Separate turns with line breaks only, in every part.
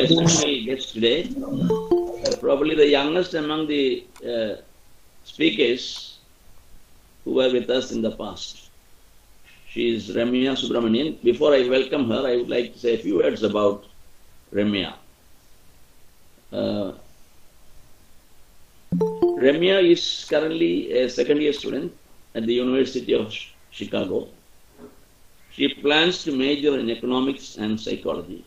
exceptional guest today. Probably the youngest among the speakers who were with us in the past. She is Ramya Subramanian. Before I welcome her, I would like to say a few words about Ramya. Ramya is currently a second-year student at the University of Chicago. She plans to major in economics and psychology,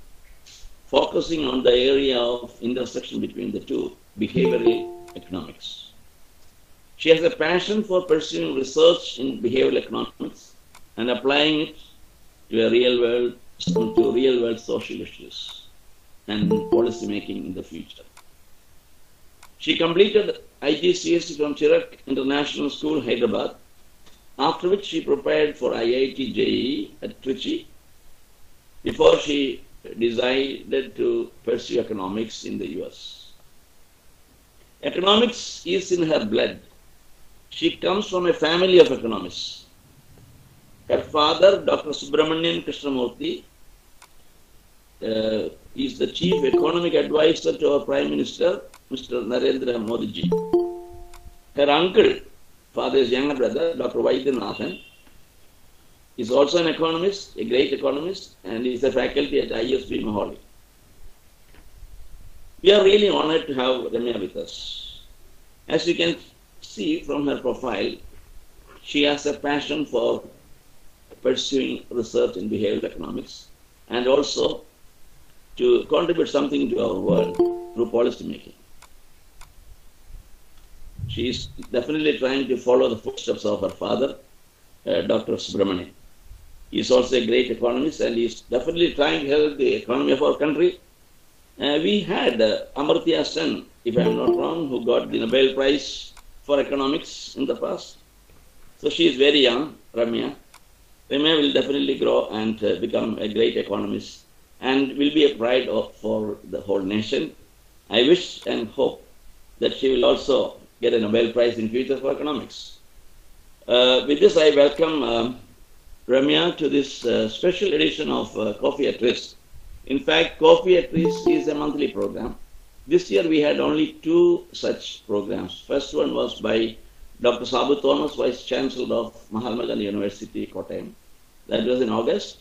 focusing on the area of intersection between the two, behavioral economics. She has a passion for pursuing research in behavioral economics and applying it to real-world social issues and policy making in the future. She completed IGCSE from Chirac International School, Hyderabad, after which she prepared for IIT JEE at Trichy before she decided to pursue economics in the US. Economics is in her blood. She comes from a family of economists. Her father, Dr. Subramanian Krishnamurthy, is the chief economic advisor to our Prime Minister, Mr. Narendra Modi ji. Her uncle, father's younger brother, Dr. Vaidyanathan, is also an economist, a great economist, and is a faculty at ISB Mohali. We are really honored to have Ramya with us. As you can see from her profile, she has a passion for pursuing research in behavioral economics and also to contribute something to our world through policy making. She is definitely trying to follow the footsteps of her father, Dr. Subramanian. He is also a great economist and he is definitely trying to help the economy of our country. We had Amartya Sen, if I am not wrong, who got the Nobel Prize for economics in the past. So she is very young, Ramya. Ramya will definitely grow and become a great economist and will be a pride for the whole nation. I wish and hope that she will also get a Nobel Prize in future for economics. With this, I welcome Ramya to this special edition of Coffee at Risk. In fact, Coffee at Risk is a monthly program. This year we had only 2 such programs. First one was by Dr. Sabu Thomas, Vice Chancellor of Mahatma Gandhi University, Kottayam. That was in August.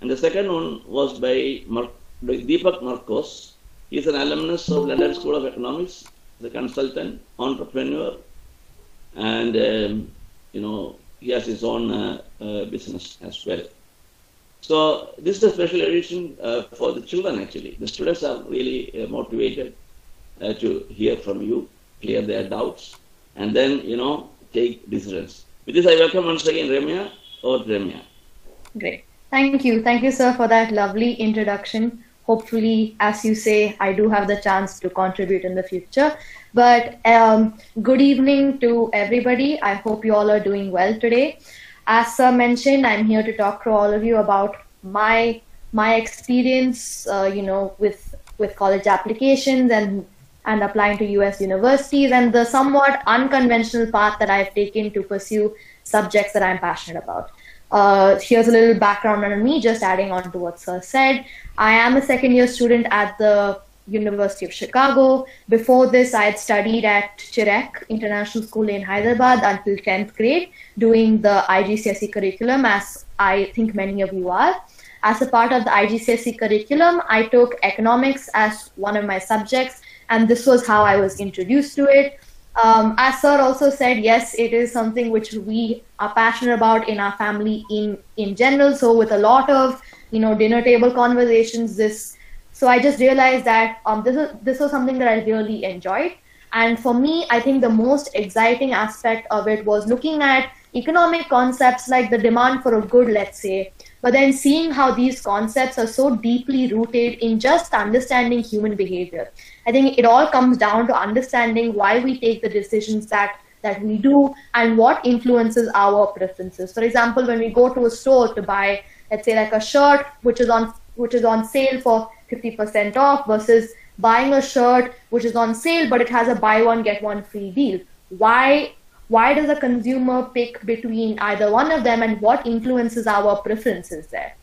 And the second one was by Deepak Marcos. He is an alumnus of London School of Economics, the consultant, entrepreneur, and he has his own business as well. So this is a special edition for the children actually. The students are really motivated to hear from you, clear their doubts, and then take decisions. With this, I welcome once again Ramya or Ramya.
Great. Thank you, sir, for that lovely introduction. Hopefully, as you say, I do have the chance to contribute in the future. But good evening to everybody. I hope you all are doing well today. As sir mentioned, I'm here to talk to all of you about my experience, with college applications and applying to US universities and the somewhat unconventional path that I've taken to pursue subjects that I'm passionate about. Here's a little background on me, just adding on to what sir said. I am a second-year student at the University of Chicago. Before this, I had studied at Chirac International School in Hyderabad until 10th grade, doing the IGCSE curriculum, as I think many of you are. As a part of the IGCSE curriculum, I took economics as one of my subjects, and this was how I was introduced to it. As sir also said, yes, it is something which we are passionate about in our family in general. So with a lot of dinner table conversations, so I just realized that this was something that I really enjoyed. And for me, I think the most exciting aspect of it was looking at economic concepts like the demand for a good, let's say, but then seeing how these concepts are so deeply rooted in just understanding human behavior. I think it all comes down to understanding why we take the decisions that we do and what influences our preferences. For example, when we go to a store to buy, let's say, like a shirt which is on sale for 50% off versus buying a shirt which is on sale but it has a buy one get one free deal. Why does a consumer pick between either one of them, and what influences our preferences there?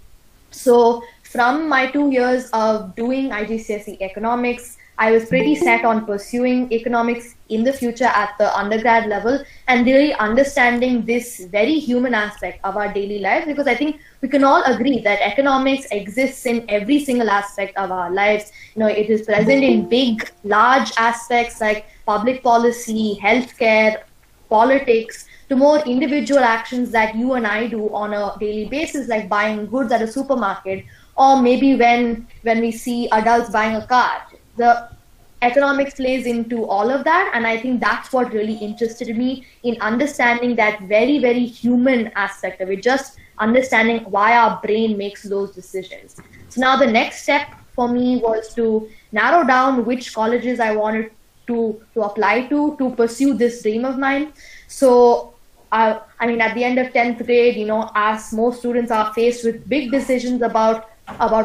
So from my 2 years of doing IGCSE economics, I was pretty set on pursuing economics in the future at the undergrad level and really understanding this very human aspect of our daily lives, because I think we can all agree that economics exists in every single aspect of our lives. It is present in big, large aspects like public policy, healthcare, politics, to more individual actions that you and I do on a daily basis, like buying goods at a supermarket, or maybe when we see adults buying a car. The economics plays into all of that, and I think that's what really interested me in understanding that very, very human aspect of it, just understanding why our brain makes those decisions. So now the next step for me was to narrow down which colleges I wanted to apply to pursue this dream of mine. So I mean, at the end of 10th grade, as most students are faced with big decisions about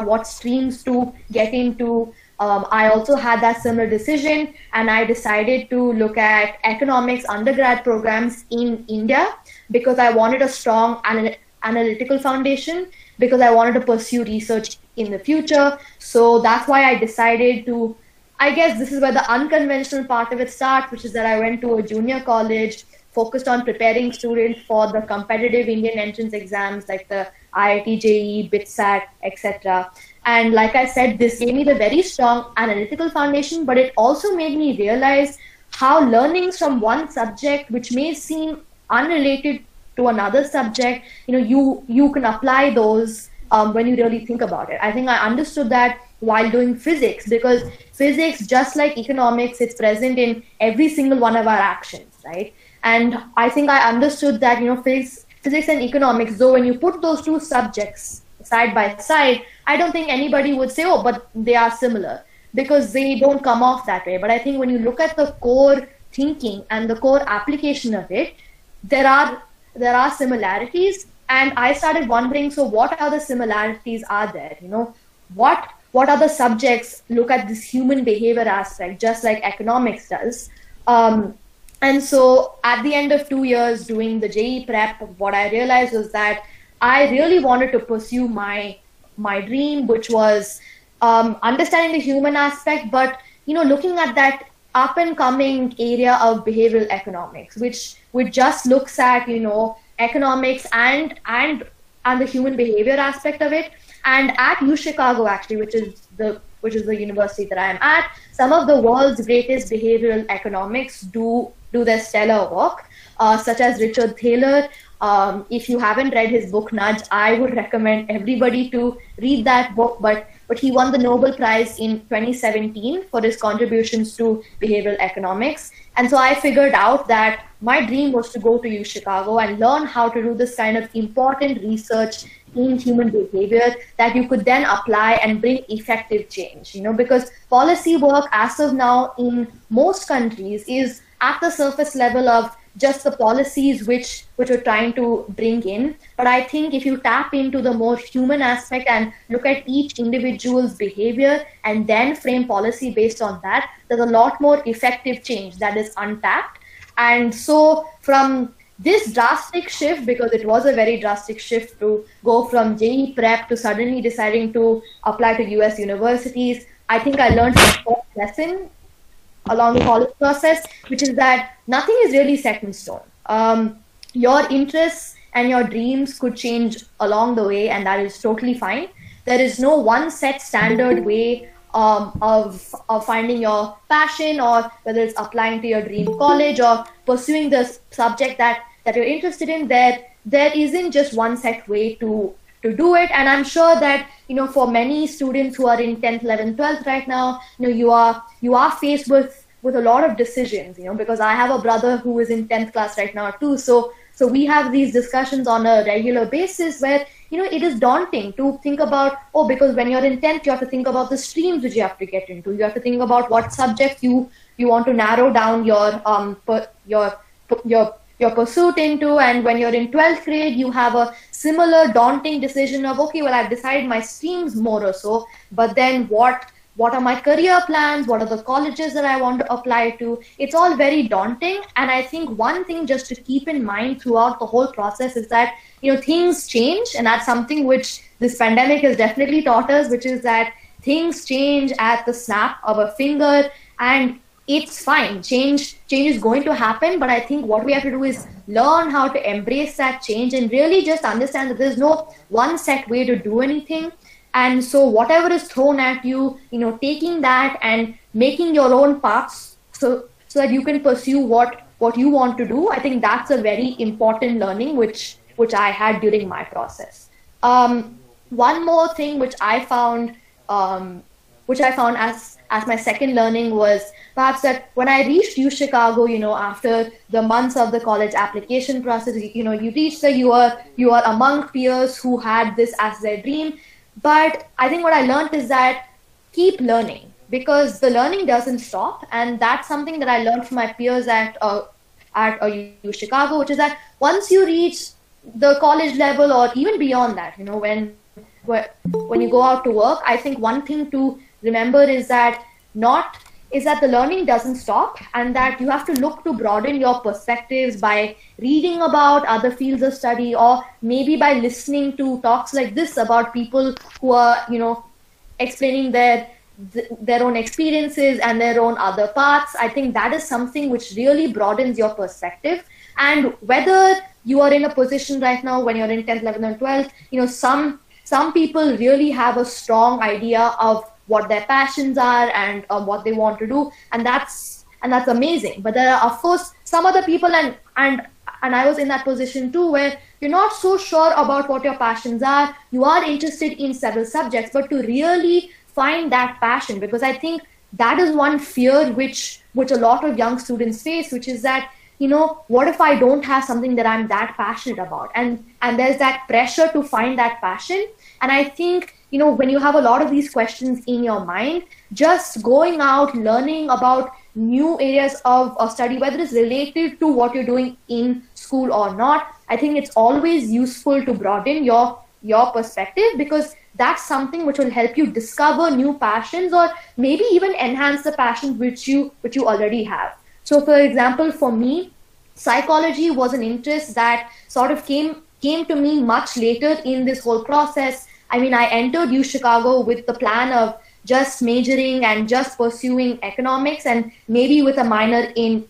what streams to get into, I also had that similar decision, and I decided to look at economics undergrad programs in India because I wanted a strong analytical foundation, because I wanted to pursue research in the future. So that's why I decided to, I guess this is where the unconventional part of it starts, which is that I went to a junior college focused on preparing students for the competitive Indian entrance exams like the IIT JEE, BITSAT, etc. And like I said, this gave me the very strong analytical foundation, but it also made me realize how learnings from one subject, which may seem unrelated to another subject, you can apply those when you really think about it. I think I understood that while doing physics, because physics, just like economics, it's present in every single one of our actions, right? And I think I understood that, physics and economics, though when you put those two subjects side by side, I don't think anybody would say, oh, but they are similar, because they don't come off that way. But I think when you look at the core thinking and the core application of it, there are similarities. And I started wondering, so what other similarities are there? What other subjects look at this human behavior aspect, just like economics does? And so at the end of 2 years doing the JEE prep, what I realized was that I really wanted to pursue my dream, which was understanding the human aspect, but looking at that up and coming area of behavioral economics, which just looks at economics and the human behavior aspect of it. And at UChicago, actually, which is the university that I am at, some of the world's greatest behavioral economics do their stellar work, such as Richard Thaler. If you haven't read his book Nudge, I would recommend everybody to read that book. But he won the Nobel Prize in 2017 for his contributions to behavioral economics. And so I figured out that my dream was to go to UChicago and learn how to do this kind of important research in human behavior that you could then apply and bring effective change, because policy work as of now in most countries is at the surface level of just the policies which we're trying to bring in. But I think if you tap into the more human aspect and look at each individual's behavior and then frame policy based on that, there's a lot more effective change that is untapped. And so from this drastic shift, because it was a very drastic shift to go from JEE prep to suddenly deciding to apply to US universities, I think I learned a first lesson along the college process, which is that nothing is really set in stone. Your interests and your dreams could change along the way, and that is totally fine. There is no one set standard way of finding your passion, or whether it's applying to your dream college or pursuing the subject that you're interested in. There isn't just one set way to do it. And I'm sure that for many students who are in 10th, 11th, 12th right now, you are faced with a lot of decisions, because I have a brother who is in 10th class right now too. So we have these discussions on a regular basis where it is daunting to think about, because when you're in 10th, you have to think about the streams which you have to get into. You have to think about what subjects you want to narrow down your pursuit into. And when you're in 12th grade, you have a similar daunting decision of, okay, well, I've decided my streams more or so, but then what what are my career plans, what are the colleges that I want to apply to. It's all very daunting. And I think one thing just to keep in mind throughout the whole process is that, things change. And that's something which this pandemic has definitely taught us, which is that things change at the snap of a finger, and it's fine. Change is going to happen, but I think what we have to do is learn how to embrace that change and really just understand that there's no one set way to do anything. And so whatever is thrown at you, taking that and making your own paths so that you can pursue what you want to do. I think that's a very important learning which I had during my process. One more thing which I found as my second learning was perhaps that when I reached UChicago, after the months of the college application process, you reach there, you are among peers who had this as their dream. But I think what I learned is that keep learning, because the learning doesn't stop. And that's something that I learned from my peers at UChicago, which is that once you reach the college level or even beyond that, when you go out to work, I think one thing to remember is that the learning doesn't stop, and that you have to look to broaden your perspectives by reading about other fields of study, or maybe by listening to talks like this about people who are, explaining their own experiences and their own other paths. I think that is something which really broadens your perspective. And whether you are in a position right now when you're in 10th, 11th, and 12th, some people really have a strong idea of what their passions are and what they want to do, and that's amazing. But there are, of course, some other people, and I was in that position too, where you're not so sure about what your passions are. You are interested in several subjects, but to really find that passion, because I think that is one fear which a lot of young students face, which is that, what if I don't have something that I'm that passionate about? And there's that pressure to find that passion. And I think, when you have a lot of these questions in your mind, just going out, learning about new areas of study, whether it's related to what you're doing in school or not, I think it's always useful to broaden your perspective, because that's something which will help you discover new passions, or maybe even enhance the passions which you already have. So, for example, for me, psychology was an interest that sort of came to me much later in this whole process. I mean, I entered UChicago with the plan of just majoring and just pursuing economics, and maybe with a minor in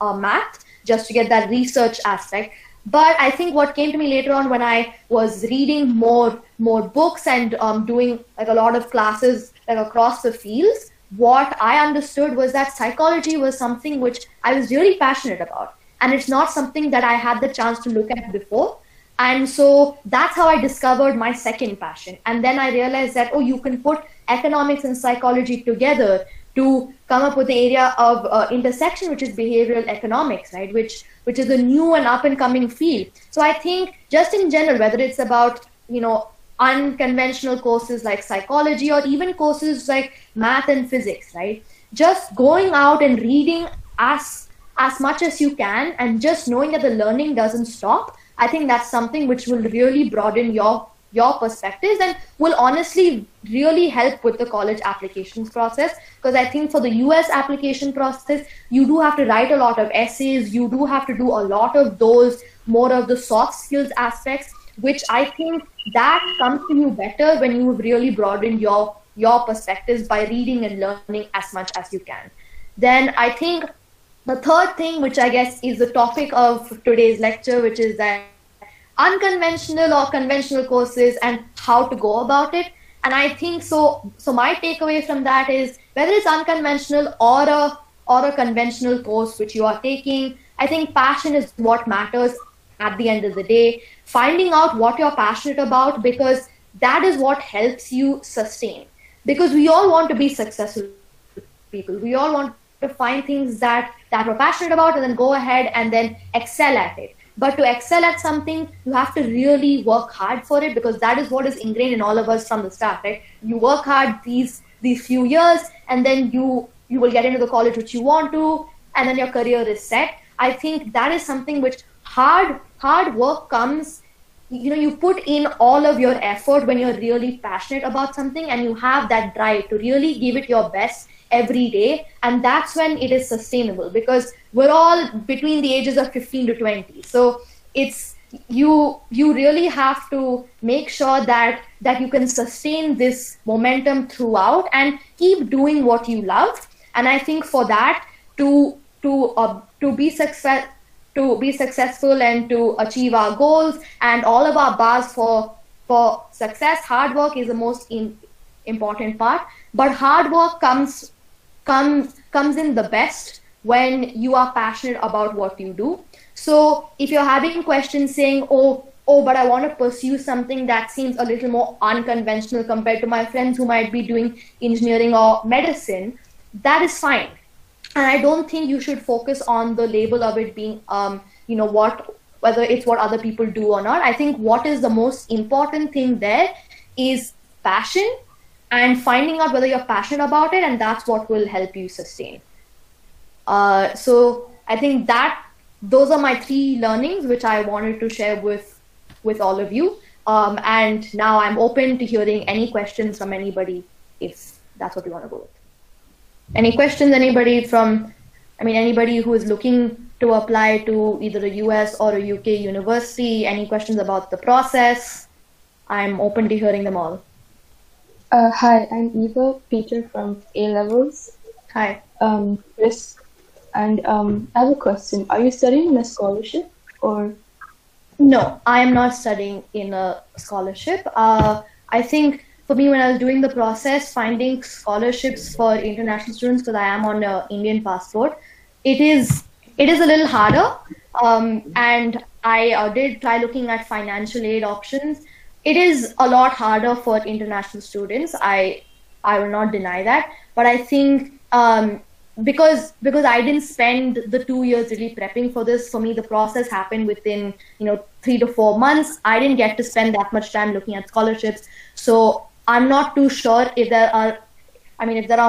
math, just to get that research aspect. But I think what came to me later on, when I was reading more books and doing like a lot of classes like across the fields, what I understood was that psychology was something which I was really passionate about. And it's not something that I had the chance to look at before. And so that's how I discovered my second passion. And then I realized that, you can put economics and psychology together to come up with the area of intersection, which is behavioral economics, right? Which is a new and up and coming field. So I think just in general, whether it's about, unconventional courses like psychology, or even courses like math and physics, right? Just going out and reading as much as you can, and just knowing that the learning doesn't stop, I think that's something which will really broaden your perspectives, and will honestly really help with the college applications process. Because I think for the US application process, you do have to write a lot of essays, you do have to do a lot of those more of the soft skills aspects, which I think that comes to you better when you've really broadened your perspectives by reading and learning as much as you can. Then I think the third thing, which I guess is the topic of today's lecture, which is that unconventional or conventional courses and how to go about it. And I think so my takeaway from that is, whether it's unconventional or a conventional course which you are taking, I think passion is what matters at the end of the day. Finding out what you're passionate about, because that is what helps you sustain. Because we all want to be successful people. We all want to find things that we're passionate about and then go ahead and then excel at it. But to excel at something, you have to really work hard for it, because that is what is ingrained in all of us from the start, right? You work hard these few years, and then you will get into the college which you want to, and then your career is set. I think that is something which hard work comes you put in all of your effort when you're really passionate about something, and you have that drive to really give it your best every day, and that's when it is sustainable, because we're all between the ages of 15 to 20. So it's you really have to make sure that you can sustain this momentum throughout and keep doing what you love. And I think for that, to be successful and to achieve our goals and all of our bars for success, hard work is the most important part. But hard work comes in the best when you are passionate about what you do. So if you're having questions saying, oh, but I want to pursue something that seems a little more unconventional compared to my friends who might be doing engineering or medicine, that is fine. And I don't think you should focus on the label of it being, whether it's what other people do or not. I think what is the most important thing there is passion, and finding out whether you're passionate about it, and that's what will help you sustain. So I think those are my 3 learnings which I wanted to share with all of you. And now I'm open to hearing any questions from anybody, if that's what you want to go with. Any questions, anybody who is looking to apply to either a US or a UK university, any questions about the process? I'm open to hearing them all.
Hi, I'm Eva Peter from A-Levels.
Hi.
Chris, and I have a question. Are you studying in a scholarship or?
No, I am not studying in a scholarship. I think for me, when I was doing the process, finding scholarships for international students, because I am on an Indian passport, it is a little harder. And I did try looking at financial aid options. It is a lot harder for international students. I will not deny that. But I think because I didn't spend the 2 years really prepping for this, for me the process happened within 3 to 4 months. I didn't get to spend that much time looking at scholarships. So I'm not too sure if there are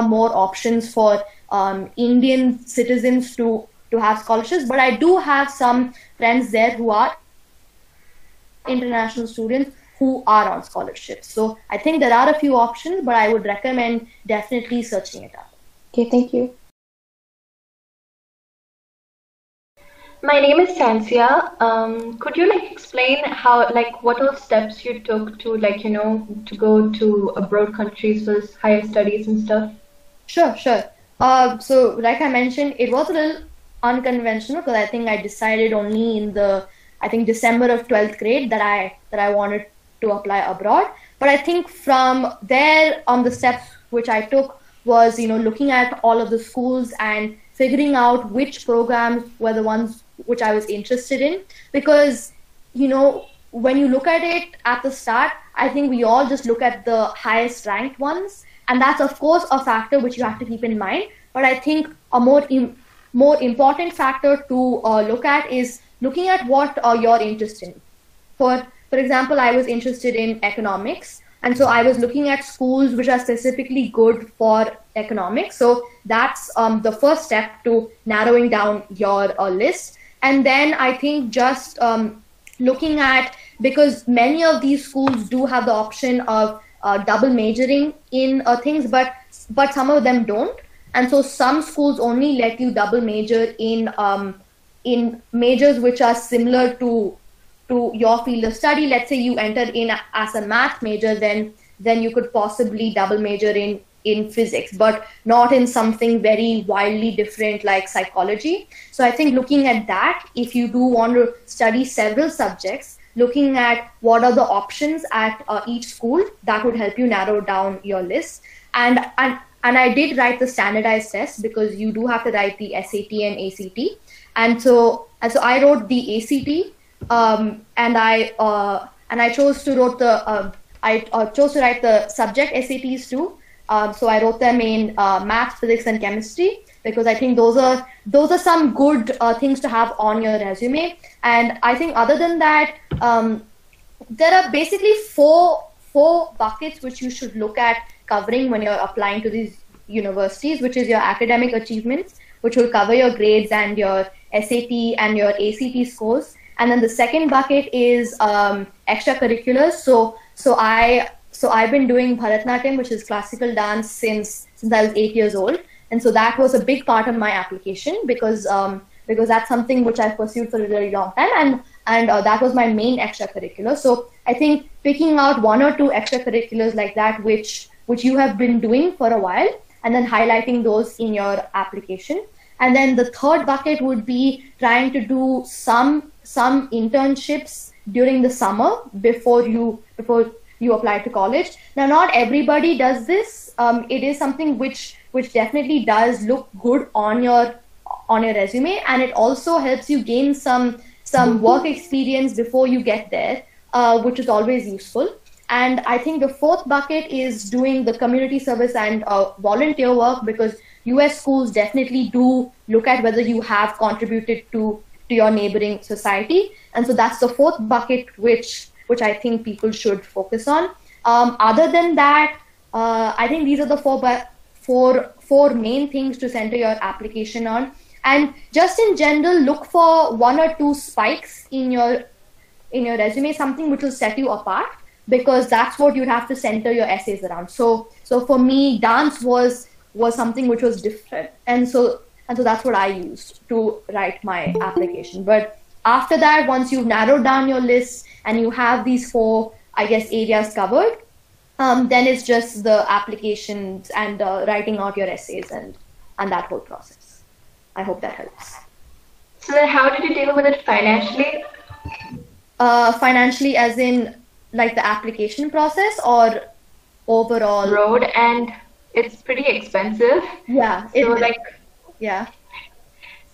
more options for Indian citizens to have scholarships, but I do have some friends there who are international students who are on scholarships. So I think there are a few options, but I would recommend definitely searching it up.
Okay, thank you.
My name is Sansia. Could you explain how what all steps you took to to go to abroad countries for higher studies and stuff?
Sure. So like I mentioned, it was a little unconventional because I think I decided only in December of 12th grade that I wanted to apply abroad. But I think from there on, the steps which I took was looking at all of the schools and figuring out which programs were the ones which I was interested in, because when you look at it at the start, I think we all just look at the highest ranked ones, and that's of course a factor which you have to keep in mind. But I think a more important factor to look at is looking at what you're interested in. For example, I was interested in economics, and so I was looking at schools which are specifically good for economics. So that's the first step to narrowing down your list. And then I think just looking at, because many of these schools do have the option of double majoring in things, but some of them don't. And so some schools only let you double major in majors which are similar to your field of study. Let's say you enter in as a math major, then you could possibly double major in physics, but not in something very wildly different like psychology. So I think looking at that, if you do want to study several subjects, looking at what are the options at each school, that would help you narrow down your list. And I did write the standardized test, because you do have to write the SAT and ACT. And so I wrote the ACT, and I chose to write the subject SATs too. So I wrote them in math, physics, and chemistry, because I think those are some good things to have on your resume. And I think other than that, there are basically four buckets which you should look at covering when you're applying to these universities, which is your academic achievements, which will cover your grades and your SAT and your ACT scores. And then the second bucket is extracurriculars. So I've been doing Bharatanatyam, which is classical dance, since I was 8 years old, and so that was a big part of my application because that's something which I pursued for a really long time, and that was my main extracurricular. So I think picking out one or two extracurriculars like that, which you have been doing for a while, and then highlighting those in your application. And then the third bucket would be trying to do some internships during the summer before you apply to college. Now, not everybody does this. It is something which definitely does look good on your resume, and it also helps you gain some work experience before you get there, which is always useful. And I think the fourth bucket is doing the community service and volunteer work, because US schools definitely do look at whether you have contributed to your neighboring society. And so that's the fourth bucket which I think people should focus on. Other than that, I think these are the four main things to center your application on. And just in general, look for one or two spikes in your resume, something which will set you apart, because that's what you'd have to center your essays around. So for me, dance was something which was different, and so that's what I used to write my application. But after that, once you've narrowed down your list and you have these four, I guess, areas covered, then it's just the applications and writing out your essays and that whole process. I hope that helps.
So then how did you deal with it financially?
Financially as in like the application process or overall?
Road, and it's pretty expensive.
Yeah. Yeah.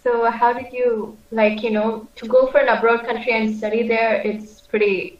So how did you, to go for an abroad country and study there, it's pretty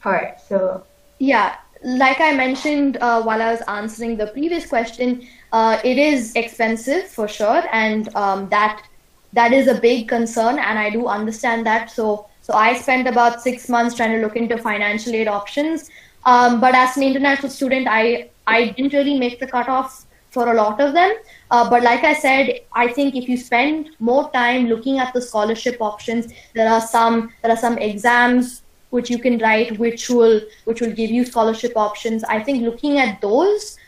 hard. So
yeah, like I mentioned while I was answering the previous question, it is expensive for sure, and that is a big concern, and I do understand that. So I spent about 6 months trying to look into financial aid options, but as an international student, I didn't really make the cutoff for a lot of them. But like I said, I think if you spend more time looking at the scholarship options, there are some exams which you can write which will give you scholarship options. I think looking at those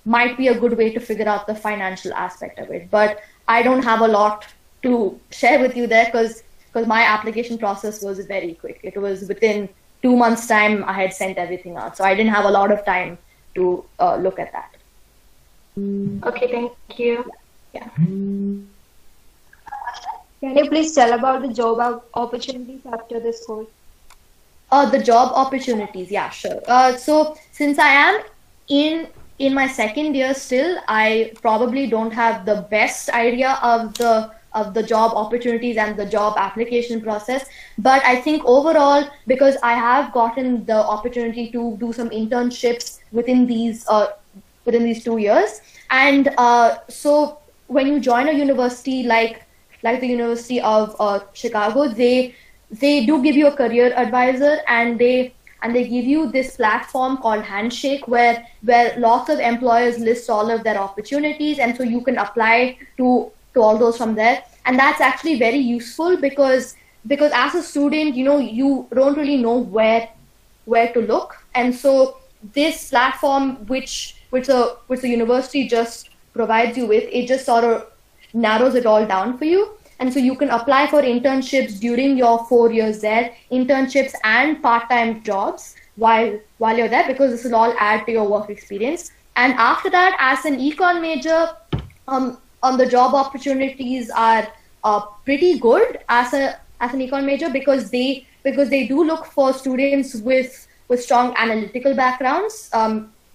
might be a good way to figure out the financial aspect of it. But I don't have a lot to share with you there, because my application process was very quick. It was within 2 months' time I had sent everything out, so I didn't have a lot of time to look at that.
Okay, thank you.
Yeah.
Can you please tell about the job opportunities after this course?
The job opportunities, yeah, sure. So since I am in my second year still, I probably don't have the best idea of the job opportunities and the job application process. But I think overall, because I have gotten the opportunity to do some internships within these 2 years, and so when you join a university like the University of Chicago, they do give you a career advisor, and they give you this platform called Handshake, where lots of employers list all of their opportunities, and so you can apply to all those from there. And that's actually very useful because as a student, you don't really know where to look, and so this platform which the university just provides you with, it just sort of narrows it all down for you. And so you can apply for internships during your 4 years there, internships and part-time jobs while you're there, because this will all add to your work experience. And after that, as an econ major, on the job opportunities are pretty good as an econ major, because they do look for students with strong analytical backgrounds,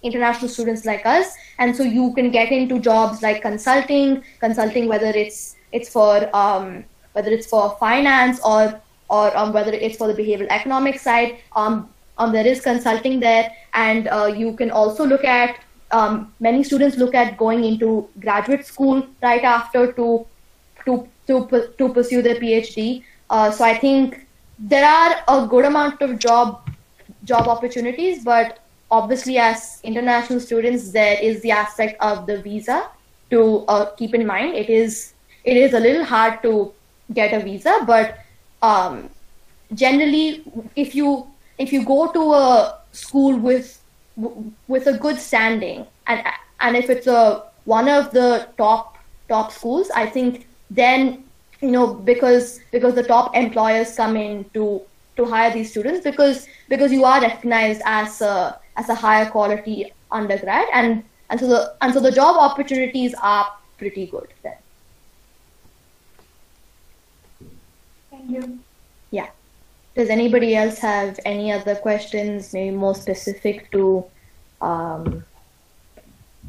international students like us. And so you can get into jobs like consulting, whether it's for finance or whether it's for the behavioral economics side. There is consulting there, and you can also look at many students look at going into graduate school right after to pursue their PhD. So I think there are a good amount of job opportunities, but obviously as international students, there is the aspect of the visa to keep in mind. It is a little hard to get a visa, but generally, if you go to a school with a good standing, and if it's one of the top schools, I think then, because the top employers come in to hire these students, because you are recognized as a higher quality undergrad, and so the job opportunities are pretty good then.
Thank you.
Yeah. Does anybody else have any other questions, maybe more specific to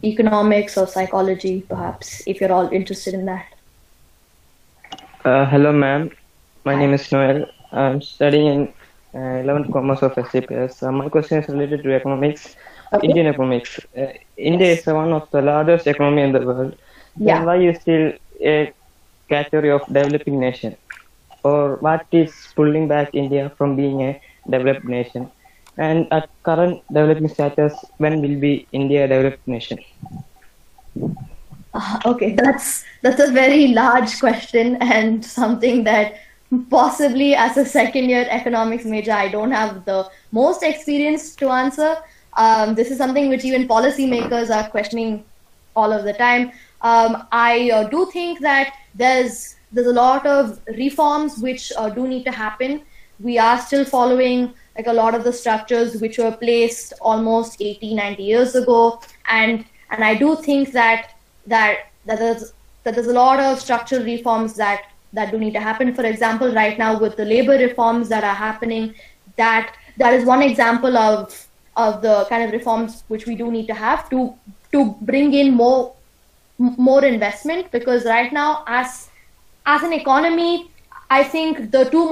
economics or psychology, perhaps, if you're all interested in that?
Hello, ma'am. My name is Noel. I'm studying in 11th Commerce of SCPS. My question is related to economics, Indian economics. India is one of the largest economy in the world.
Yeah.
Then why is still a category of developing nation? Or what is pulling back India from being a developed nation? And at current developing status, when will be India a developed nation?
Okay, that's a very large question, and something that possibly as a second-year economics major, I don't have the most experience to answer. This is something which even policymakers are questioning all of the time. I do think that there's a lot of reforms which do need to happen. We are still following like a lot of the structures which were placed almost 80, 90 years ago, and I do think that there's a lot of structural reforms that do need to happen. For example, right now with the labor reforms that are happening, that is one example of the kind of reforms which we do need to have to bring in more investment, because right now as an economy, I think the two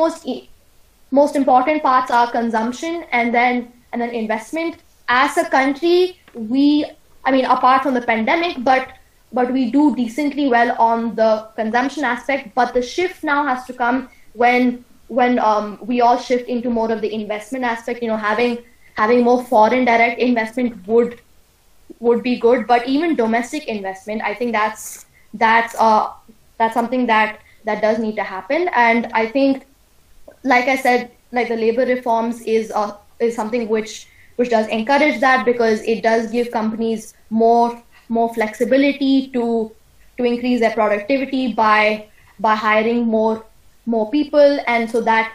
most important parts are consumption and then investment. As a country, apart from the pandemic, but we do decently well on the consumption aspect. But the shift now has to come when we all shift into more of the investment aspect. Having more foreign direct investment would be good, but even domestic investment, I think that's something that does need to happen. And I think, like I said, like the labor reforms is something which does encourage that, because it does give companies more flexibility to increase their productivity by hiring more people. And so that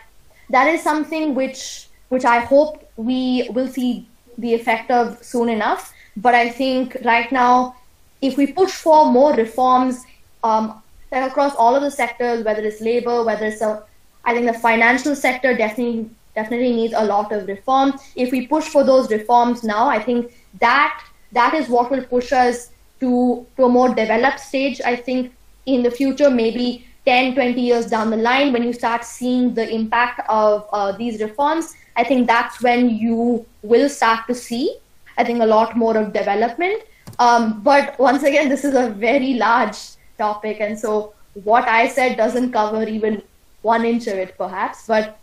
is something which I hope we will see the effect of soon enough. But I think right now, if we push for more reforms across all of the sectors, whether it's labor, whether it's I think the financial sector definitely needs a lot of reform. If we push for those reforms now, I think that is what will push us to a more developed stage. I think in the future, maybe 10, 20 years down the line, when you start seeing the impact of these reforms, I think that's when you will start to see, I think, a lot more of development. But once again, this is a very large topic, and so what I said doesn't cover even 1 inch of it, perhaps. But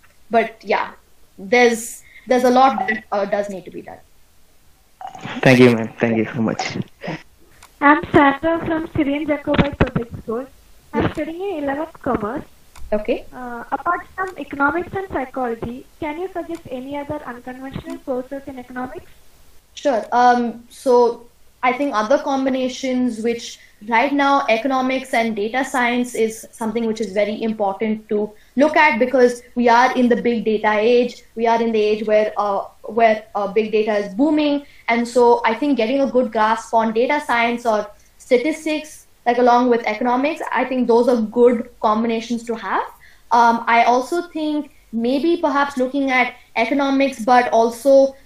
yeah, there's a lot that does need to be done.
Thank you, ma'am. Thank you so much.
I'm Sandra from Syrian Jacobite Public School. I'm studying in 11th Commerce.
Okay.
Apart from economics and psychology, can you suggest any other unconventional courses in economics?
Sure. So I think other combinations, which right now economics and data science is something which is very important to look at, because we are in the big data age. We are in the age where big data is booming. And so I think getting a good grasp on data science or statistics, like along with economics, I think those are good combinations to have. I also think maybe perhaps looking at economics, but also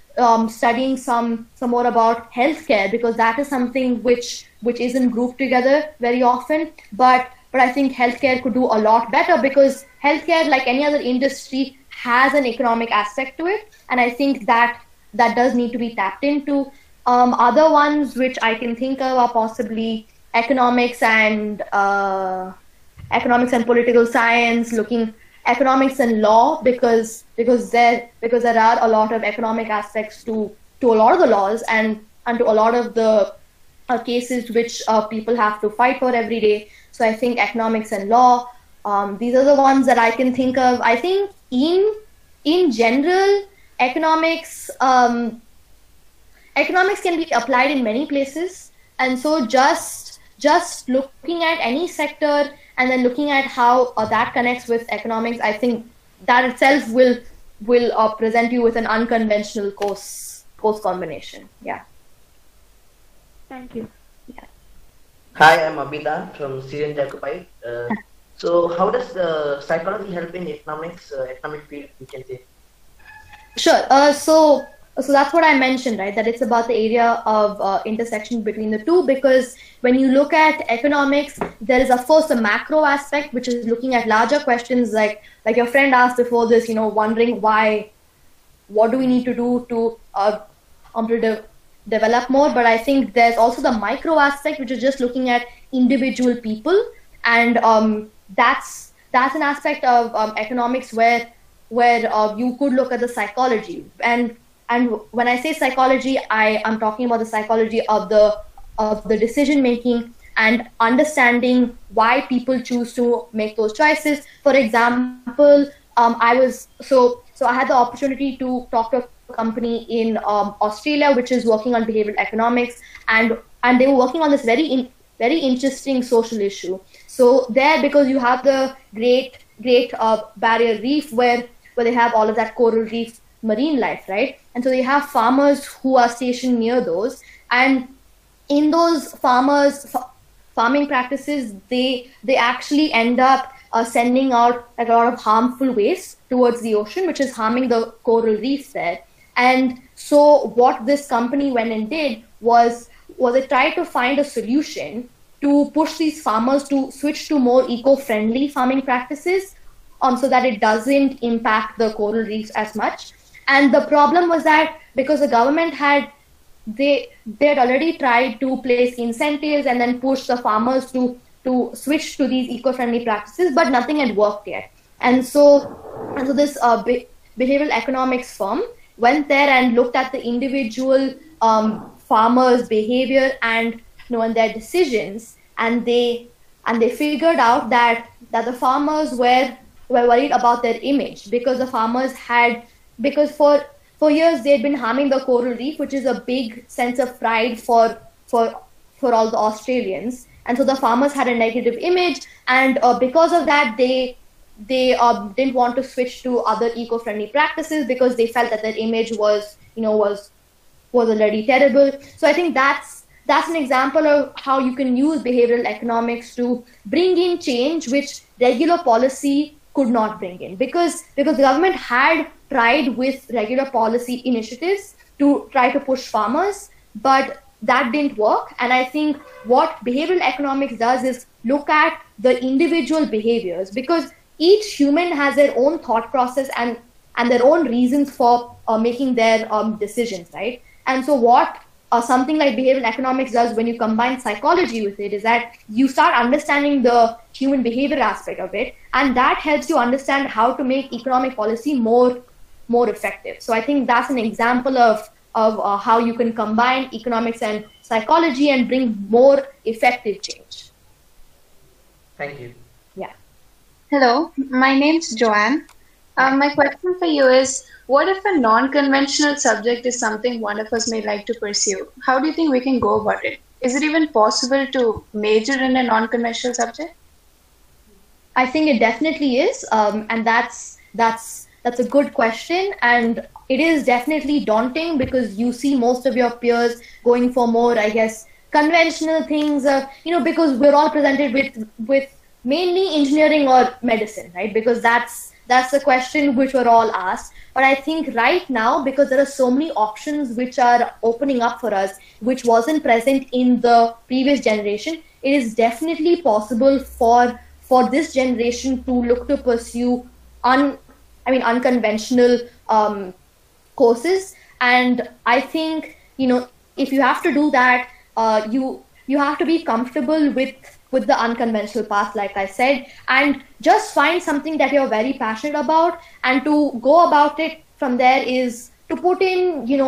studying some more about healthcare, because that is something which isn't grouped together very often. But I think healthcare could do a lot better, because healthcare, like any other industry, has an economic aspect to it, and I think that does need to be tapped into. Other ones which I can think of are possibly economics and political science, looking economics and law, because there are a lot of economic aspects to a lot of the laws and to a lot of the cases which people have to fight for every day. So I think economics and law. These are the ones that I can think of. I think in general, economics can be applied in many places, and so just looking at any sector and then looking at how that connects with economics, I think that itself will present you with an unconventional course combination. Yeah.
Thank you.
Yeah.
Hi, I'm Abida from Syrian Jacobite. So how does psychology help in economics, economic field, you can say?
Sure. So that's what I mentioned, right? That it's about the area of intersection between the two, because when you look at economics, there is of course a macro aspect, which is looking at larger questions like your friend asked before this, wondering what do we need to do to develop more. But I think there's also the micro aspect, which is just looking at individual people, and that's an aspect of economics where you could look at the psychology. And when I say psychology, I'm talking about the psychology of the decision making and understanding why people choose to make those choices. For example, I had the opportunity to talk to a company in Australia which is working on behavioral economics, and they were working on this very interesting social issue. So there, because you have the great barrier reef where they have all of that coral reef marine life, right? And so they have farmers who are stationed near those, and in those farming practices, they actually end up sending out a lot of harmful waste towards the ocean, which is harming the coral reef there. And so what this company went and did was they tried to find a solution to push these farmers to switch to more eco-friendly farming practices, so that it doesn't impact the coral reefs as much. And the problem was that because the government had already tried to place incentives and then push the farmers to switch to these eco-friendly practices, but nothing had worked yet. And so this behavioral economics firm went there and looked at the individual farmers' behavior and their decisions, and they figured out that the farmers were worried about their image, because the farmers for years they'd been harming the coral reef, which is a big sense of pride for all the Australians. And so the farmers had a negative image, and because of that they didn't want to switch to other eco-friendly practices because they felt that their image was already terrible. So I think that's an example of how you can use behavioral economics to bring in change which regular policy could not bring in, because the government had tried with regular policy initiatives to try to push farmers, but that didn't work. And I think what behavioral economics does is look at the individual behaviors, because each human has their own thought process and their own reasons for making their decisions, right? And so what something like behavioral economics does when you combine psychology with it is that you start understanding the human behavior aspect of it, and that helps you understand how to make economic policy more effective. So I think that's an example of how you can combine economics and psychology and bring more effective change.
Thank you.
Yeah.
Hello, my name's Joanne. My question for you is, what if a non-conventional subject is something one of us may like to pursue? How do you think we can go about it? Is it even possible to major in a non-conventional subject?
I think it definitely is, and that's a good question, and it is definitely daunting because you see most of your peers going for more, I guess, conventional things, because we're all presented with mainly engineering or medicine, right? Because that's the question which we're all asked. But I think right now, because there are so many options which are opening up for us, which wasn't present in the previous generation, it is definitely possible for this generation to look to pursue unconventional courses. And I think, if you have to do that, you have to be comfortable with the unconventional path, like I said, and just find something that you're very passionate about, and to go about it from there is to put in,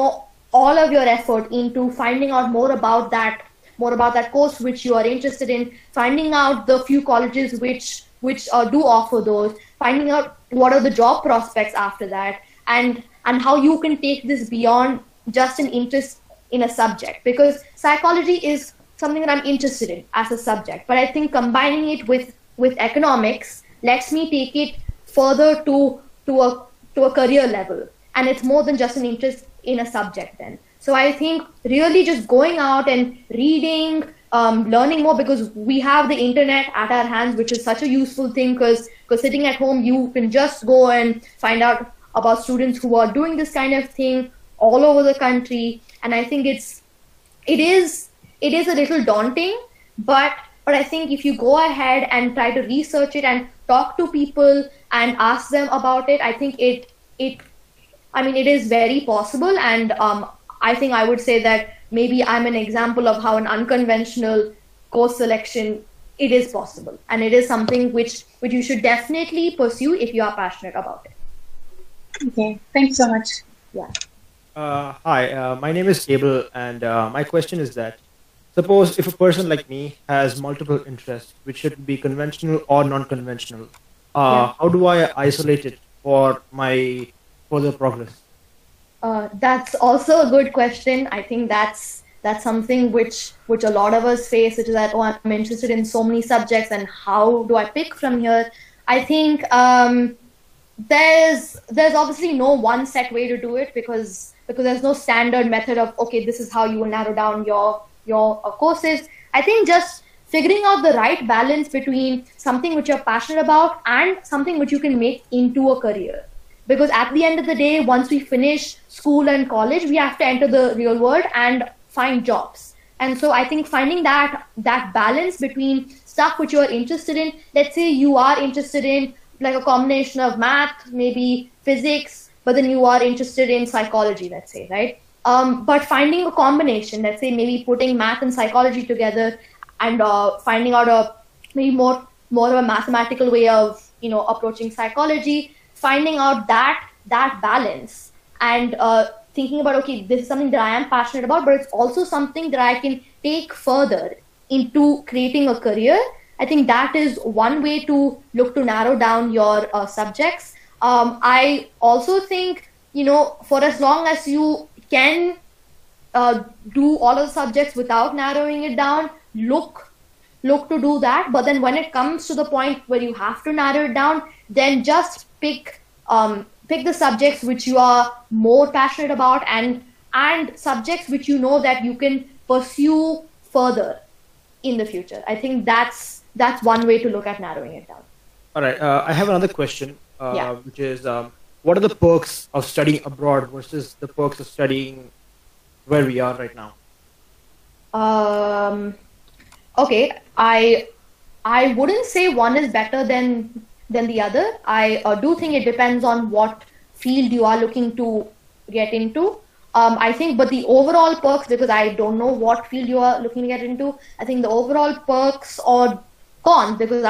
all of your effort into finding out more about that course which you are interested in, finding out the few colleges which which do offer those, finding out what are the job prospects after that, and how you can take this beyond just an interest in a subject, because psychology is something that I'm interested in as a subject, but I think combining it with economics lets me take it further to a career level, and it's more than just an interest in a subject then. So I think really just going out and reading, learning more, because we have the internet at our hands, which is such a useful thing, because sitting at home you can just go and find out about students who are doing this kind of thing all over the country. And I think it is a little daunting, but I think if you go ahead and try to research it and talk to people and ask them about it, I think it is very possible. And I think I would say that maybe I'm an example of how an unconventional course selection, it is possible, and it is something which you should definitely pursue if you are passionate about it.
Okay, thanks so much.
Yeah.
Hi, my name is Abel, and my question is that, suppose if a person like me has multiple interests, which should be conventional or non-conventional, how do I isolate it for my further progress?
That's also a good question. I think that's something which a lot of us face, which is that, I'm interested in so many subjects, and how do I pick from here? I think there's obviously no one set way to do it, because there's no standard method of, okay, this is how you will narrow down your courses. I think just figuring out the right balance between something which you're passionate about and something which you can make into a career. Because at the end of the day, once we finish school and college, we have to enter the real world and find jobs. And so I think finding that balance between stuff which you are interested in, let's say you are interested in like a combination of math, maybe physics, but then you are interested in psychology, let's say, right? But finding a combination, let's say maybe putting math and psychology together, and finding out maybe more of a mathematical way of approaching psychology, finding out that balance, and thinking about, okay, this is something that I am passionate about, but it's also something that I can take further into creating a career. I think that is one way to look to narrow down your subjects. I also think, for as long as you can do all of the subjects without narrowing it down, look to do that. But then when it comes to the point where you have to narrow it down, then just pick the subjects which you are more passionate about, and subjects which you know that you can pursue further in the future. I think that's one way to look at narrowing it down.
All right, I have another question, which is, what are the perks of studying abroad versus the perks of studying where we are right now?
Okay, I wouldn't say one is better than the other. I do think it depends on what field you are looking to get into. I think, but the overall perks, because I don't know what field you are looking to get into, I think the overall perks or cons, because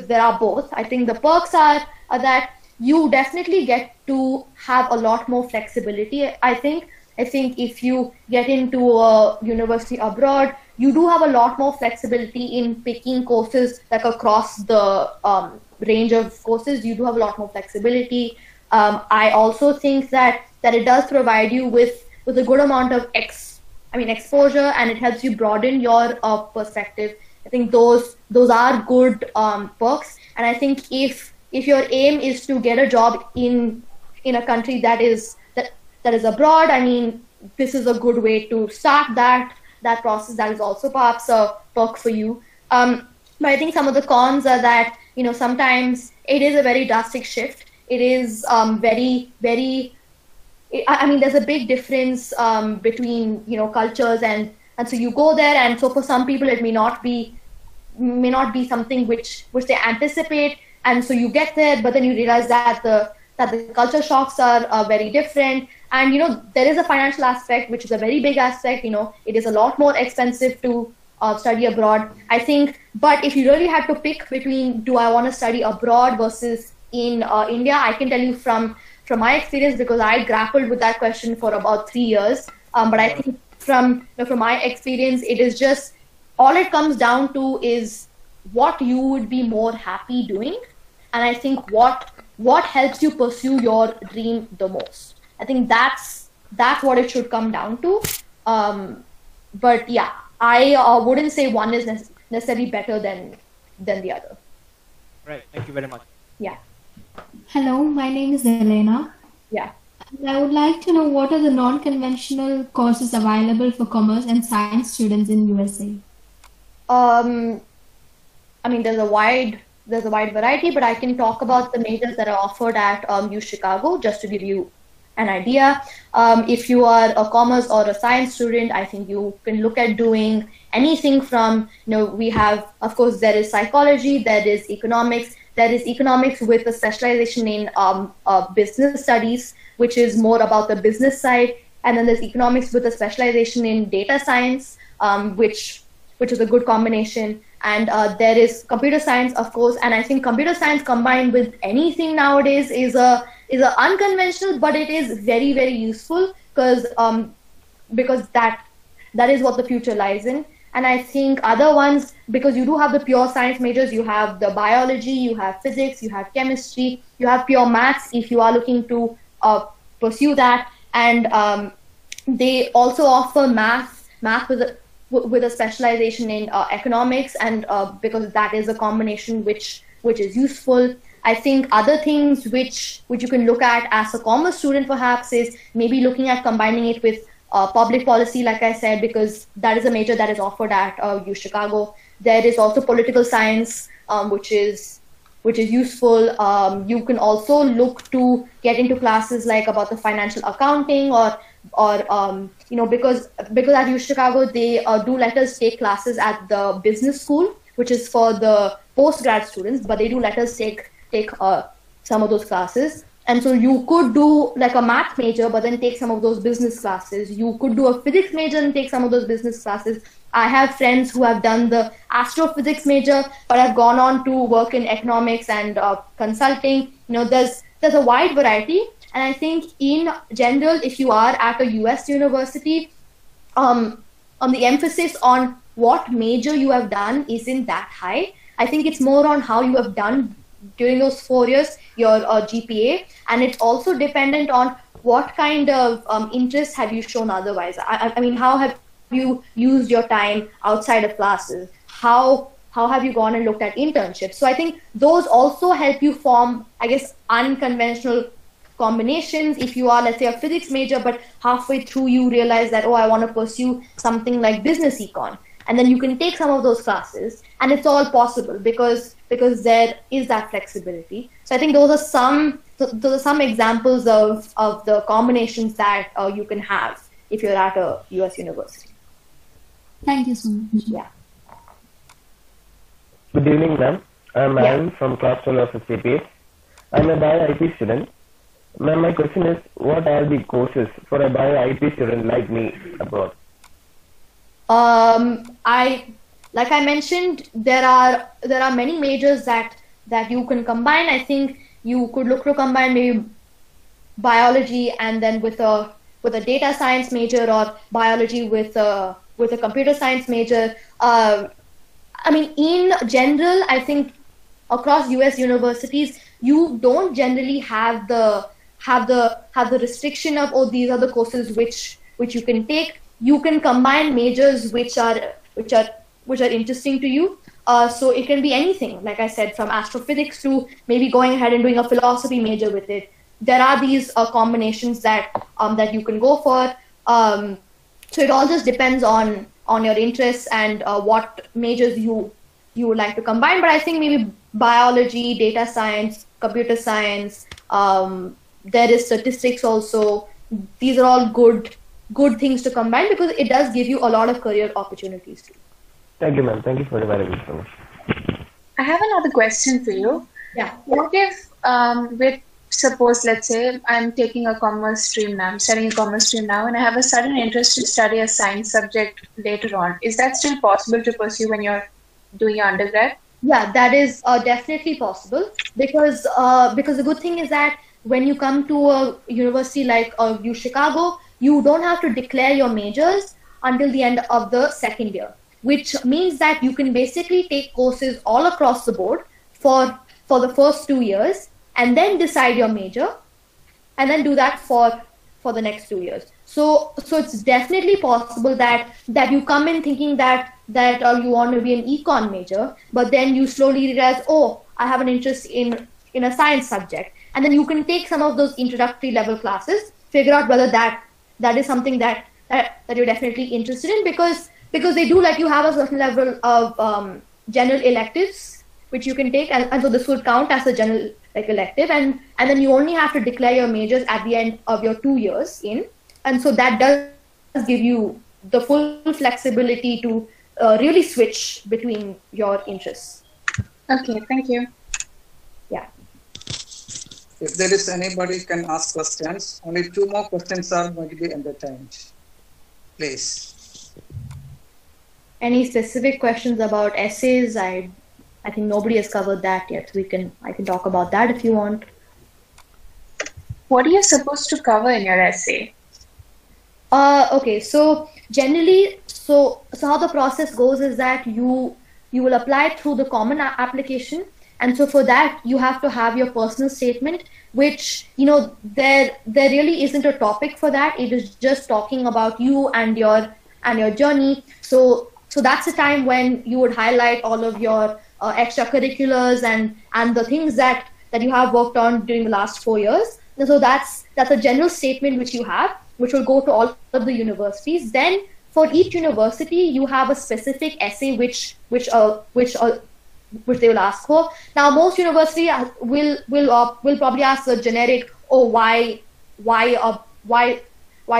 there are both. I think the perks are that you definitely get to have a lot more flexibility. I think if you get into a university abroad, you do have a lot more flexibility in picking courses like across the range of courses. You do have a lot more flexibility. I also think that it does provide you with a good amount of exposure, and it helps you broaden your perspective. I think those are good perks. And I think if your aim is to get a job in a country that is abroad, I mean, this is a good way to start that process. That is also perhaps a perk for you. But I think some of the cons are that, sometimes it is a very drastic shift. It is very, very, there's a big difference between, cultures, and so you go there, and so for some people it may not be something which they anticipate, and so you get there, but then you realize that the culture shocks are very different. And there is a financial aspect, which is a very big aspect. It is a lot more expensive to study abroad, I think. But if you really had to pick between, do I want to study abroad versus in India, I can tell you from my experience, because I grappled with that question for about 3 years. But I think from my experience, it is just, all it comes down to is what you would be more happy doing, and I think what helps you pursue your dream the most. I think that's what it should come down to. But yeah, I wouldn't say one is necessarily better than the other.
Right. Thank you very much.
Yeah.
Hello, my name is Elena.
Yeah.
And I would like to know what are the non-conventional courses available for commerce and science students in USA?
I mean, there's a wide variety, but I can talk about the majors that are offered at U Chicago just to give you an idea. If you are a commerce or a science student, I think you can look at doing anything from, we have, of course, there is psychology, there is economics with a specialization in business studies, which is more about the business side. And then there's economics with a specialization in data science, which is a good combination. And there is computer science, of course. And I think computer science combined with anything nowadays is a unconventional, but it is very, very useful because that is what the future lies in. And I think other ones, because you do have the pure science majors, you have the biology, you have physics, you have chemistry, you have pure maths if you are looking to pursue that. And they also offer math with a specialization in economics, and because that is a combination which is useful. I think other things which you can look at as a commerce student perhaps is maybe looking at combining it with public policy, like I said, because that is a major that is offered at U Chicago. There is also political science, which is useful. You can also look to get into classes like about the financial accounting or because at U Chicago they do let us take classes at the business school, which is for the postgrad students, but they do let us take some of those classes. And so you could do like a math major, but then take some of those business classes. You could do a physics major and take some of those business classes. I have friends who have done the astrophysics major, but have gone on to work in economics and consulting. There's a wide variety. And I think in general, if you are at a US university, the emphasis on what major you have done isn't that high. I think it's more on how you have done during those 4 years, your GPA, and it's also dependent on what kind of interest have you shown otherwise. I mean, how have you used your time outside of classes? How have you gone and looked at internships? So I think those also help you form, I guess, unconventional combinations. If you are, let's say, a physics major, but halfway through you realize that, I want to pursue something like business econ. And then you can take some of those classes, and it's all possible because there is that flexibility. So I think those are some examples of the combinations that you can have if you're at a US university.
Thank you so much.
Yeah.
Good evening, ma'am. I'm Alan from class 12 of SCPS. I'm a bio-IP student. Ma'am, my question is, what are the courses for a bio-IP student like me abroad?
Like I mentioned, there are many majors that you can combine. I think you could look to combine maybe biology and then with a data science major, or biology with a computer science major. I mean, in general, I think across US universities, you don't generally have the restriction of these are the courses which you can take. You can combine majors which are interesting to you. So it can be anything, like I said, from astrophysics to maybe going ahead and doing a philosophy major with it. There are these combinations that you can go for. So it all just depends on your interests and what majors you would like to combine. But I think maybe biology, data science, computer science, there is statistics also. These are all good things to combine because it does give you a lot of career opportunities too.
Thank you, ma'am. Thank you for the valuable information.
I have another question for you.
Yeah.
What if, suppose, let's say I'm taking a commerce stream now, I'm studying a commerce stream now, and I have a sudden interest to study a science subject later on. Is that still possible to pursue when you're doing your undergrad?
Yeah, that is definitely possible because the good thing is that when you come to a university like U Chicago, you don't have to declare your majors until the end of the second year. which means that you can basically take courses all across the board for the first 2 years, and then decide your major, and then do that for the next 2 years. So it's definitely possible that you come in thinking that you want to be an econ major, but then you slowly realize, oh, I have an interest in a science subject, and then you can take some of those introductory level classes, figure out whether that is something that you're definitely interested in, because they do let you have a certain level of general electives which you can take, and so this would count as a general elective, and then you only have to declare your majors at the end of your 2 years in, and so that does give you the full flexibility to really switch between your interests.
Okay, thank you.
Yeah.
If there is anybody can ask questions, only 2 more questions are going to be entertained. Please.
Any specific questions about essays? I think nobody has covered that yet. I can talk about that if you want.
What are you supposed to cover in your essay?
Okay, so generally, so how the process goes is that you will apply through the common application, and so for that you have to have your personal statement, which there really isn't a topic for that. It is just talking about you and your journey. So that's the time when you would highlight all of your extracurriculars and the things that you have worked on during the last 4 years. And so that's a general statement which you have, which will go to all of the universities. Then for each university, you have a specific essay which they will ask for. Now, most universities will probably ask a generic, why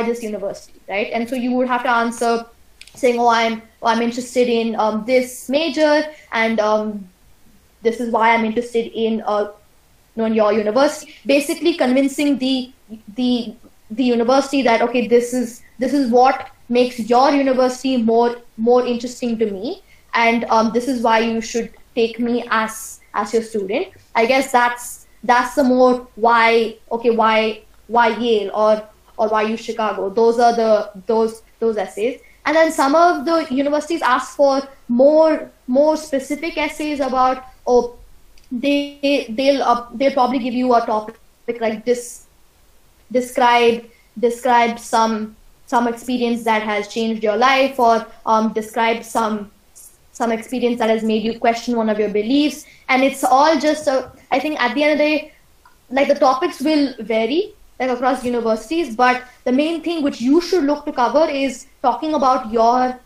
this university, right? And so you would have to answer saying, I'm interested in this major, and this is why I'm interested in your university. Basically, convincing the university that, okay, this is what makes your university more interesting to me, and this is why you should take me as your student. I guess that's the more why Yale or why use Chicago. Those are those essays. And then some of the universities ask for more specific essays about, they'll probably give you a topic like this, describe some experience that has changed your life, or describe some experience that has made you question one of your beliefs. And it's all just I think at the end of the day, like, the topics will vary across universities, but the main thing which you should look to cover is talking about your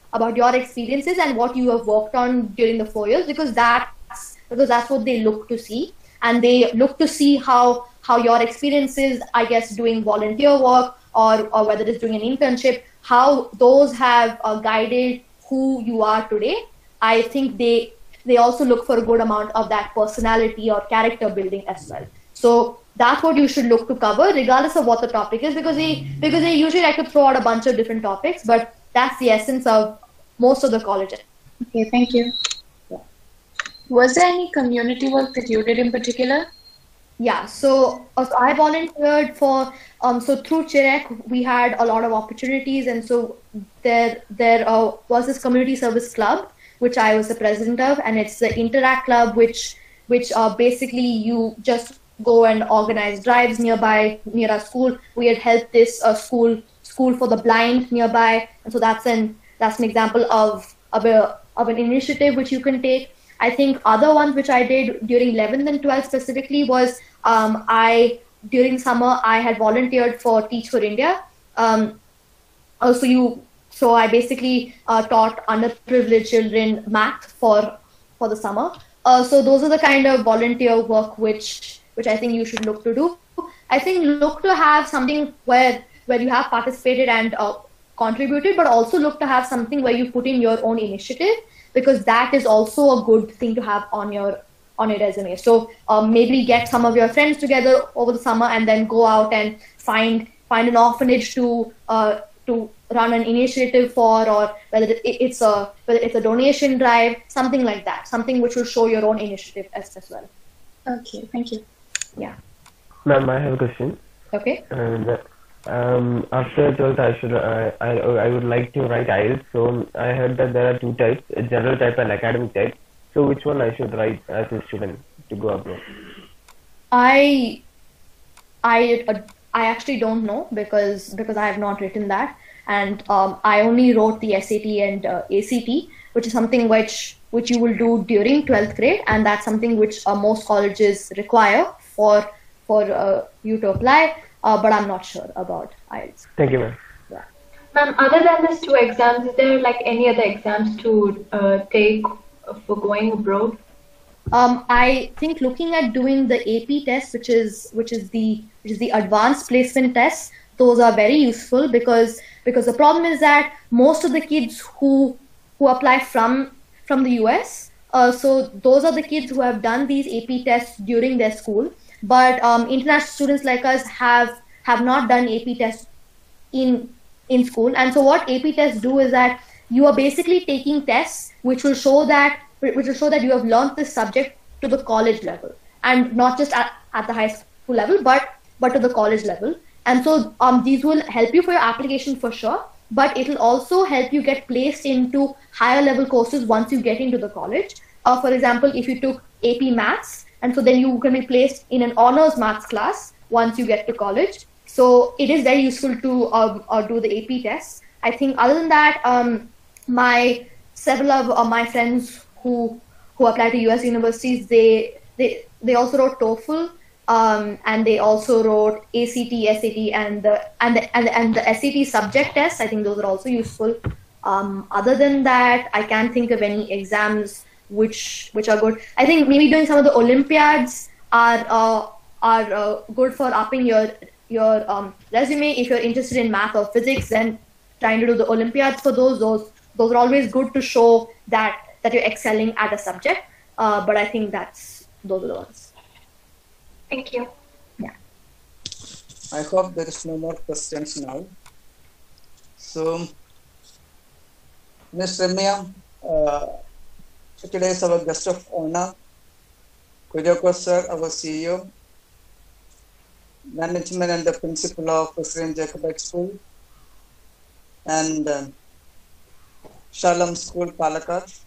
experiences and what you have worked on during the 4 years, because that's what they look to see. And they look to see how your experiences, I guess, doing volunteer work or whether it's doing an internship, how those have guided who you are today. I think they also look for a good amount of that personality or character building as well. So that's what you should look to cover, regardless of what the topic is, because they usually like to throw out a bunch of different topics, but that's the essence of most of the colleges.
Okay, thank you.
Yeah.
Was there any community work that you did in particular?
Yeah, so I volunteered for, so through CHIREC, we had a lot of opportunities, and so there was this community service club, which I was the president of, and it's the Interact Club, which basically you just go and organize drives near our school. We had helped this school for the blind nearby, and so that's an example of an initiative which you can take. I think other ones which I did during 11th and 12th specifically was during summer I had volunteered for Teach for India. So I basically taught underprivileged children math for the summer. So those are the kind of volunteer work which I think you should look to do. I think look to have something where you have participated and contributed, but also look to have something where you put in your own initiative, because that is also a good thing to have on your resume. So maybe get some of your friends together over the summer and then go out and find an orphanage to run an initiative for, or whether it's a donation drive, something like that, something which will show your own initiative as well.
Okay, thank you.
Yeah.
Ma'am, I have a question.
Okay.
After 12th, I would like to write IELTS. So I heard that there are two types, a general type and academic type. So which one I should write as a student to go abroad?
I actually don't know because I have not written that, and I only wrote the SAT and ACT, which is something which you will do during 12th grade, and that's something which most colleges require for you to apply. But I'm not sure about IELTS.
Thank you, ma'am.
Yeah.
Ma'am, other than these two exams, is there like any other exams to take for going abroad?
I think looking at doing the AP test, which is the advanced placement test, those are very useful because the problem is that most of the kids who apply from the US, so those are the kids who have done these AP tests during their school. But international students like us have not done AP tests in school, and so what AP tests do is that you are basically taking tests which will show that you have learned this subject to the college level, and not just at the high school level, but to the college level. And so these will help you for your application for sure, but it will also help you get placed into higher level courses once you get into the college. For example, if you took AP Maths, and so then you can be placed in an honors maths class once you get to college. So it is very useful to do the AP tests. I think other than that, several of my friends who apply to US universities, they also wrote TOEFL, and they also wrote ACT, SAT, and the SAT subject test. I think those are also useful. Other than that, I can't think of any exams which are good. I think maybe doing some of the Olympiads are good for upping your resume. If you're interested in math or physics, then trying to do the Olympiads for those are always good to show that you're excelling at a subject. But I think those are the ones.
Thank you.
Yeah.
I hope there is no more questions now. So, Ms. Ramya, today is our guest of honor, Kuryakos sir, our CEO, management and the principal of Syrian Jacobite School, and Shalom School, Palakkad,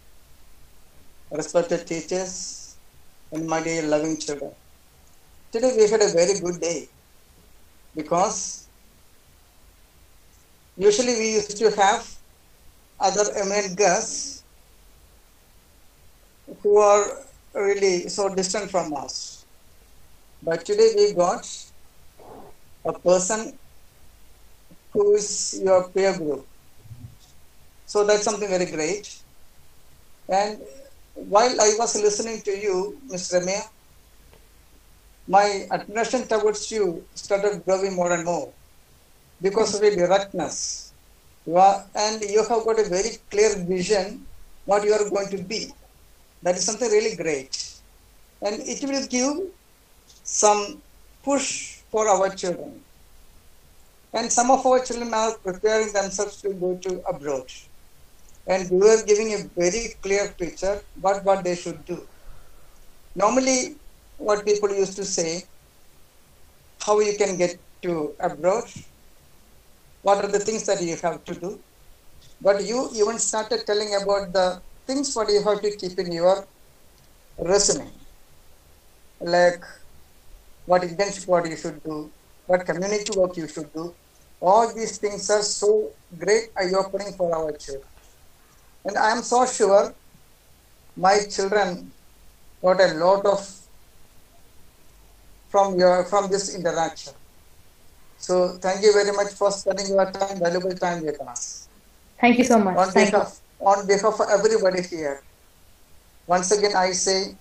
respected teachers, and my dear loving children. Today we had a very good day because usually we used to have other eminent guests who are really so distant from us. But today we got a person who is your peer group. So that's something very great. And while I was listening to you, Ms. Ramya, my admiration towards you started growing more and more because of your directness. You have got a very clear vision what you are going to be. That is something really great. And it will give some push for our children. And some of our children are preparing themselves to go to abroad. And we are giving a very clear picture what they should do. Normally, what people used to say, how you can get to abroad, what are the things that you have to do. But you even started telling about the things what you have to keep in your resume, like what internship what you should do, what community work you should do. All these things are so great eye-opening for our children. And I am so sure my children got a lot of from this interaction. So thank you very much for spending your time, valuable time with us.
Thank you so much.
On behalf of everybody here, once again I say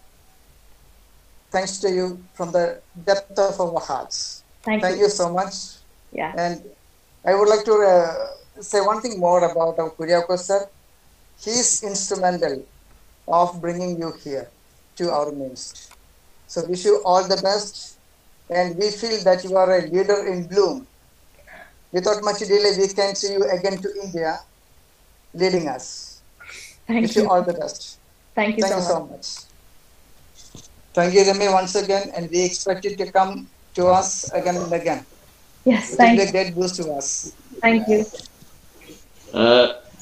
thanks to you from the depth of our hearts. Thank you so much.
Yeah.
And I would like to say one thing more about our Kuryakos sir. He is instrumental of bringing you here to our midst. So wish you all the best. And we feel that you are a leader in bloom. Without much delay, we can see you again to India, leading us. Wish you all the best.
Thank you
so much. Thank you, Remy, once again, and we expect you to come to us again and again.
Yes,
It
thank
will be
you.
a great boost to us.
Thank you.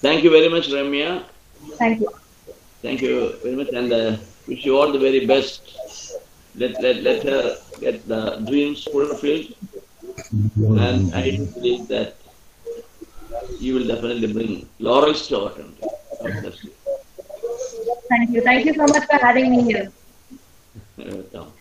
Thank you very much, Ramya.
Thank you.
Thank you very much, and wish you all the very best. Let her get the dreams fulfilled, and I do believe that you will definitely bring laurels to our country. God bless you.
Thank you. Thank you so much for having me here.
Welcome.